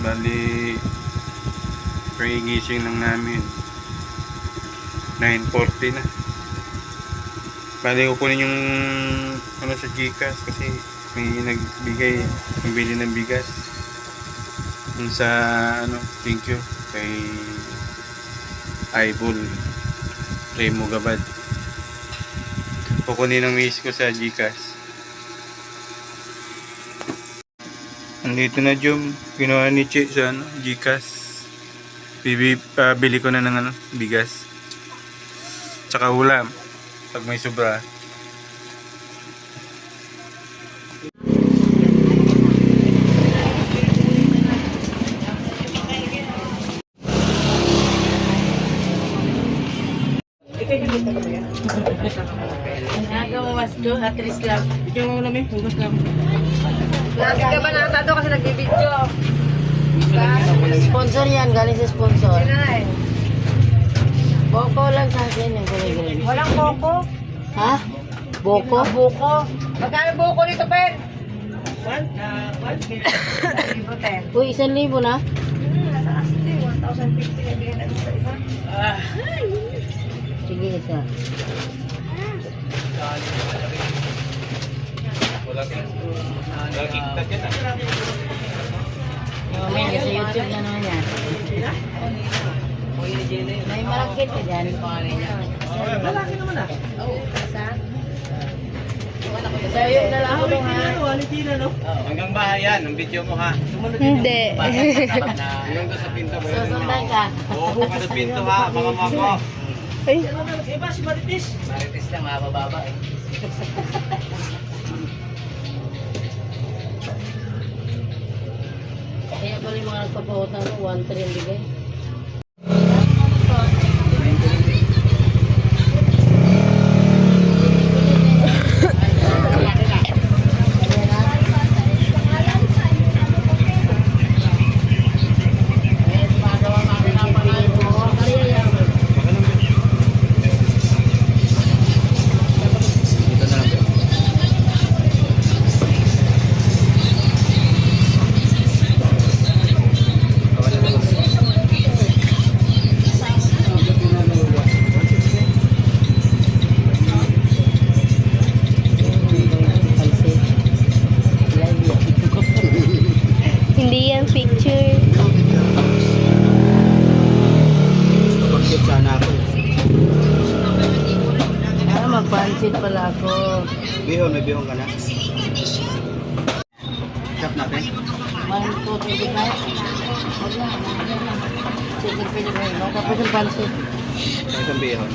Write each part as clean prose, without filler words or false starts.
Bali, pagigising lang namin 9:40 na. Bali, kukunin yung ano sa Gcash kasi may nagbigay pambili ng bigas. Yung sa ano, thank you kay Aibul Remo Gabad. Kukunin ng miss ko sa Gcash. Andito na Jom, ginawa ni Che sa ano, Gcash. Bili ko na ng ano, bigas. Tsaka ulam pag may sobra. Nagawas do, atris lang. Ikaw mo namin, hugas lang. Lagi ka ba nakatado kasi nag-video? Sponsor yan, galing sa sponsor. Boko lang sa akin yung galing. Walang boko. Ha? Boko? Boko. Magkano boko nito, Pen? 1,000. Uy, 1,000 na? Nataas din. 1,050 na bigyan natin sa iba. Sige, isa. May sa YouTube na naman yan. May malakit ka dyan. Malaki naman ah. Sa'yo na lang ako ha. Hanggang bahay yan, ang video mo ha. Hindi. Hanggang doon sa pinto mo. Susundan ka. Oo, hanggang sa pinto ha, mga mako. Ay, Iba si Marites. Marites lang, mabababa eh. Kaya pala yung mga nagpapautang ko, 1,300 ang bigay. hindi yan picture. Pagkit sana ako. Magpansit pala ako. Bihon, may bihon ka na. Chop natin. 1,225. Huwag na. Sige, pwede ba yun? Tapos yung pansit. Sa isang bihon.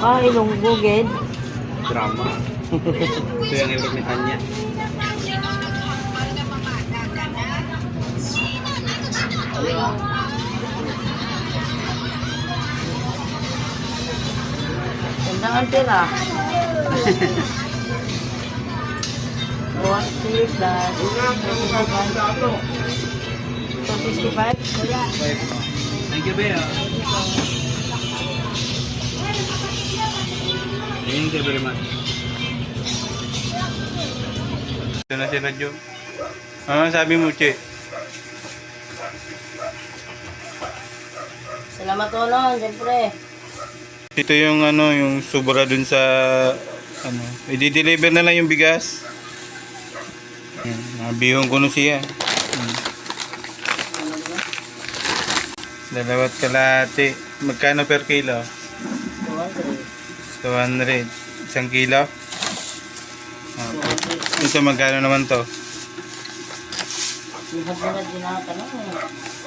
Ilong bugid. Drama. Ito yung ilog ni Anya. Gandang ang tira. 1,3 plus 265. Thank you, Bea. Thank you very much. Ito na sila Jom. Ano sabi mo Che? Salamat ulo, siyempre. Ito yung ano, yung sobra dun sa ano, i-deliver na lang yung bigas. Nabihon ko na siya. Dalawat kalahati. Magkano per kilo? 200. 1 kilo? Ito magkano naman to? Lahat din ako tanong.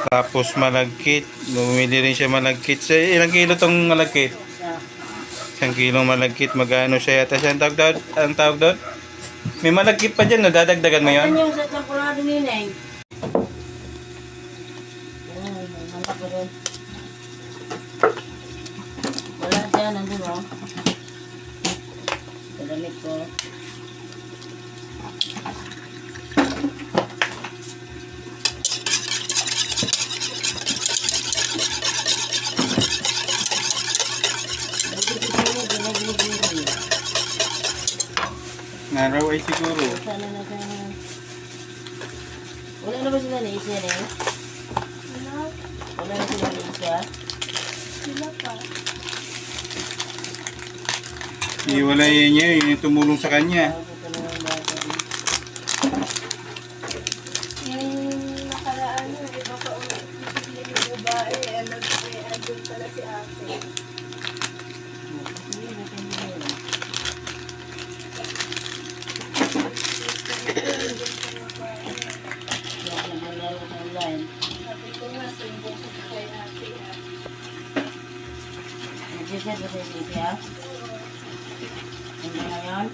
Tapos malagkit. Bumili rin siya malagkit. Ilang kilo tong malagkit? 1 kilong malagkit. Magkano siya yata siya? Ang tawag doon? May malagkit pa dyan. No? Dadagdagan mo yan? Ano yung sa champurado ni Neng? Mantak ko doon. Wala siya, nandun o. Sa damit ko. Araw ay siguro. Sana na sa... Wala na ba sila ni Isya rin? Wala na sila ni Isya? Sila pa. Iwalayan niya yung tumulong sa kanya. Ito na yung bata. Yung nakaraan yun, iba pa ulit. Yung babae, andun pala si ate. Hindi natin yun. Kaya naglalaro sa online. Sabi ko nga, sumbong ko kay ate. Nag-set ba sa Isya? Hindi na yun?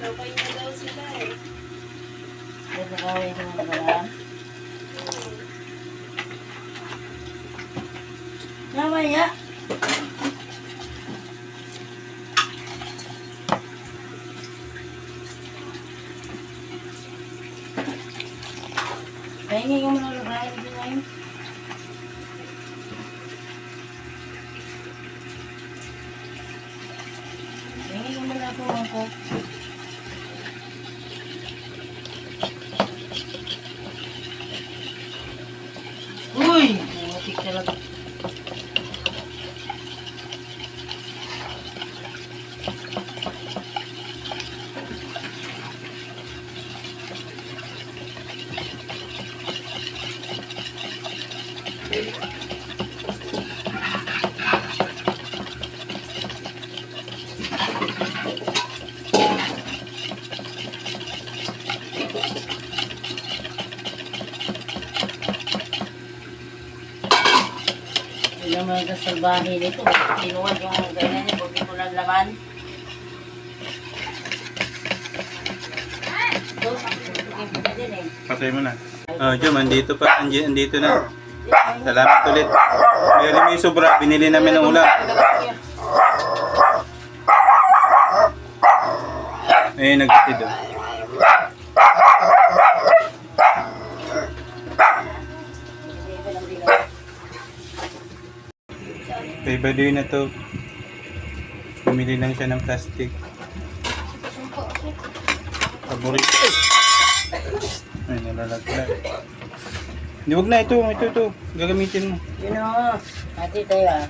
Sabay na daw sila eh. Kaya nag-away sa mga nakaraan? Namaya! Pahingi ka muna ng kain din ngayon. Pahingi ka muna ako ako. Uy! Matik talaga. Yung mga salbahe nito, kinuwag yung ganyan niya, huwag ko lang laman. Ito, pagkikin pa na din eh. Patay mo na. Oh, Jom, andito pa. Andito na. Salamat ulit. May sobra. Binili namin ng ulam. Eh, nagtitid oh. Kay Baduy na to. Bumili lang siya ng plastic. Paborito. Ay, nalalaglag. Hindi, wag na. Ito. Gagamitin mo. Yun o, hati tayo ah.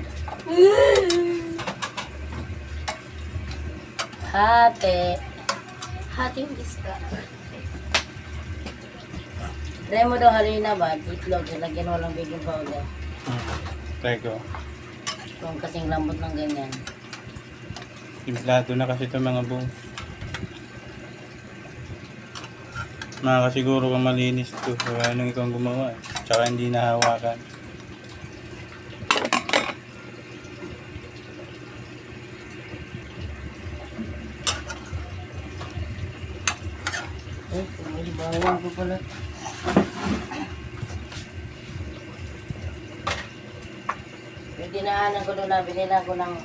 Hati. Hating isda. Try mo daw halina ba? Itlog, lagyan mo lang baking powder. Try ko. Kung kasing lambot ng ganyan. Timplado na kasi ito mga buong. Makakasiguro kang malinis to. Kaya nung ikaw ang gumawa. Tsaka hindi nahawakan. Eh, may bawang ko pala. Yung dinaanan ko doon na, binila ko ng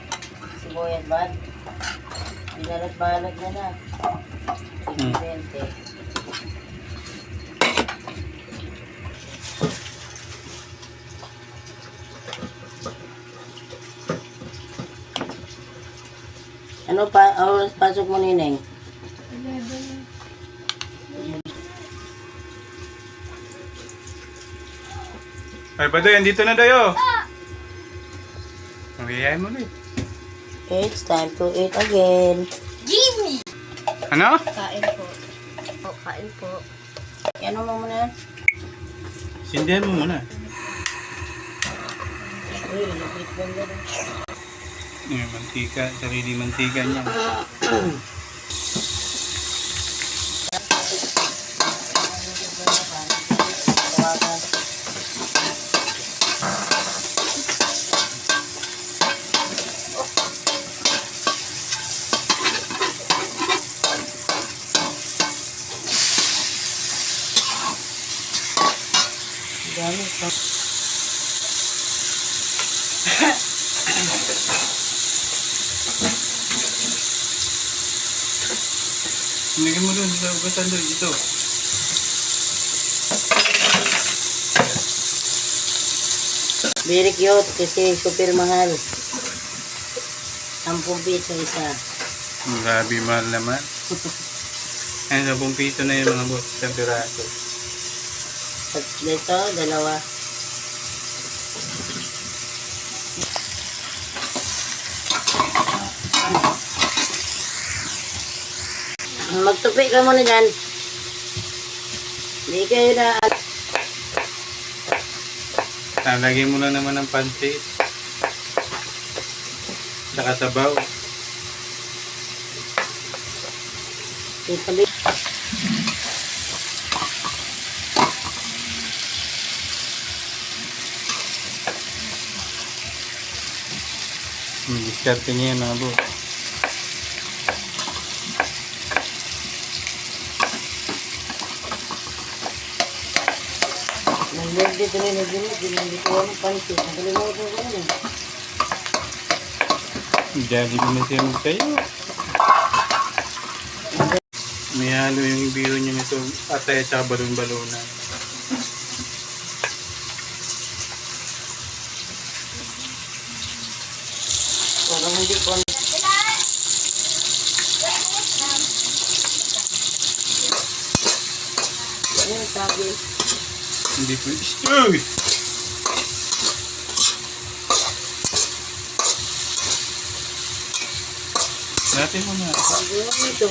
sibuyas bad. Binalat-balat na na. 20. Ano pa, oras pasok mo nineng? 11. Ay, Badoy, andito na dayo. Magyayay mo ulit. It's time to eat again. Ano? Kain po. O, kain po. Ano mo muna? Sindihan mo muna. Uy, lapit mo na rin. Yung mantika, sarili mantika niya. Dami pa. Sinigyan mo doon sa ugatan doon, dito. Very cute kasi super mahal. 10 piso isa. Grabe, mahal naman. Ayun, 10 piso na yung mga boss. Isang piraso. At dito, dalawa. Magtupi ka muna dyan. Hindi kayo na... Lagyan mo lang naman ng pansit. Saka sabaw. Itabi. Diskarte niya yan mga boss. Nag-birthday tuloy na hindi ko ano pansit. Nakalimutan ko yun. Jadi mo na siya magtayo. May halo yung biro niya nito atay at saka balon-balonan. Parang hindi ko ano. Ano sabi? Hindi ko Uy! Natin mo na. Sabi mo ito.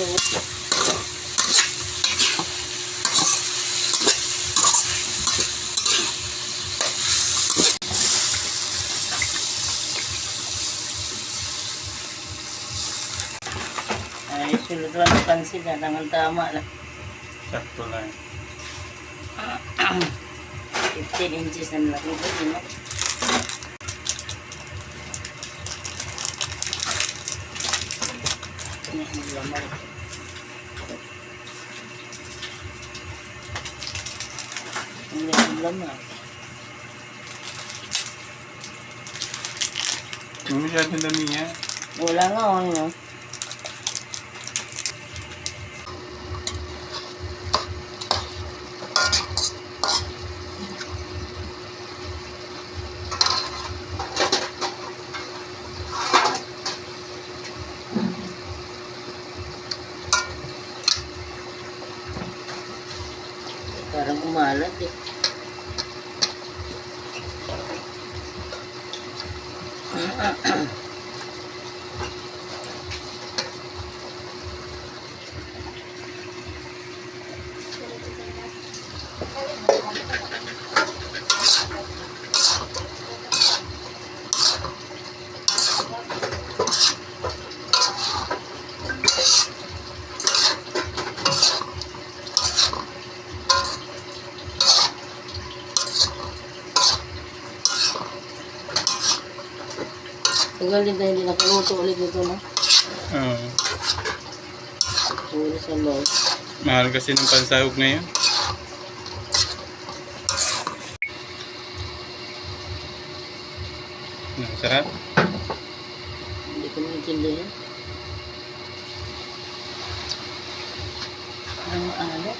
Ay, sulod lang ang pansin na tangang tama lang. Sakto lang. 15 inches na laki ko, no? Ang lamay. Ang lamay. Masyadong dami niya. Wala nga, ano? Parang umalat eh. Tagal din tayo hindi nakaluto ulit nito, no? Oo. Puro sa loob. Mahal kasi ng pansahog ngayon. Sarap. Hindi ko maintindihan. Ano?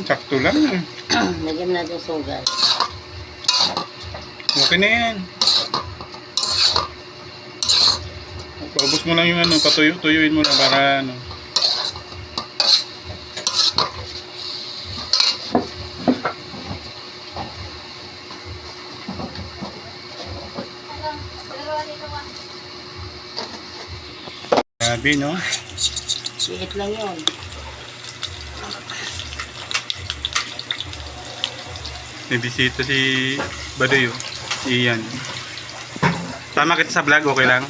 Sakto lang. Lagyan natin sugar. Okay na yan. Paubos mo lang yung ano, tuyuin mo lang para ano. Grabe, no? Liit lang yun. May bisita si Badoy, oh. Iyan. Tama kita sa vlog, okay lang?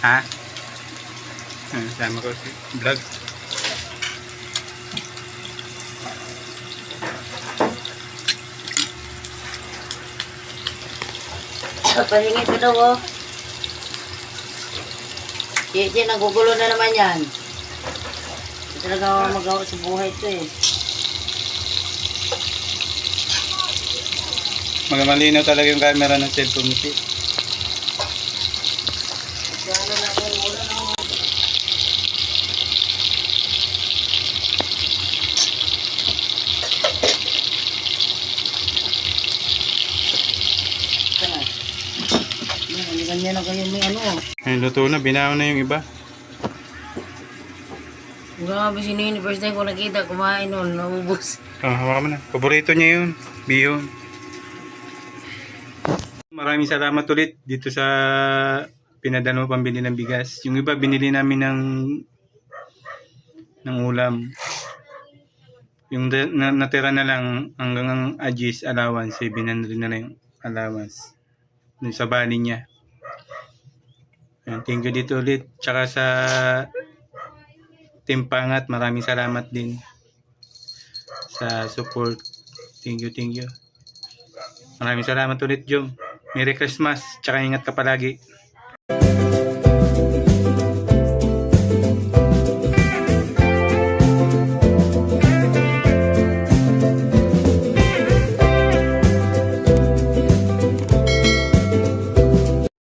Ha? Tama ko sa vlog. Pahingi ko daw, oh. Hindi, nagugulo na naman yan. Hindi talaga magawa sa buhay ito, eh. Malinaw talaga yung camera ng cellphone mo. Ano na ako, wala na ako. Ito na. Ganyan na kayo may ano. Ay, luto na. Binaon na yung iba. Grabe si Nini. First time ko nakita, kumain nun. Naubos. Hawakan mo na. Paborito niya yun. Bihon. Maraming salamat ulit dito sa pinadala mo pambili ng bigas. Yung iba binili namin ng ulam. Yung natira na lang hanggang ang Agis allowance, 700 na lang yung allowance. Dun sa bali niya. Ayan, thank you dito ulit. Tsaka sa Team Pangat, maraming salamat din sa support. Thank you, thank you. Maraming salamat ulit, Jom. Merry Christmas, tsaka ingat ka palagi.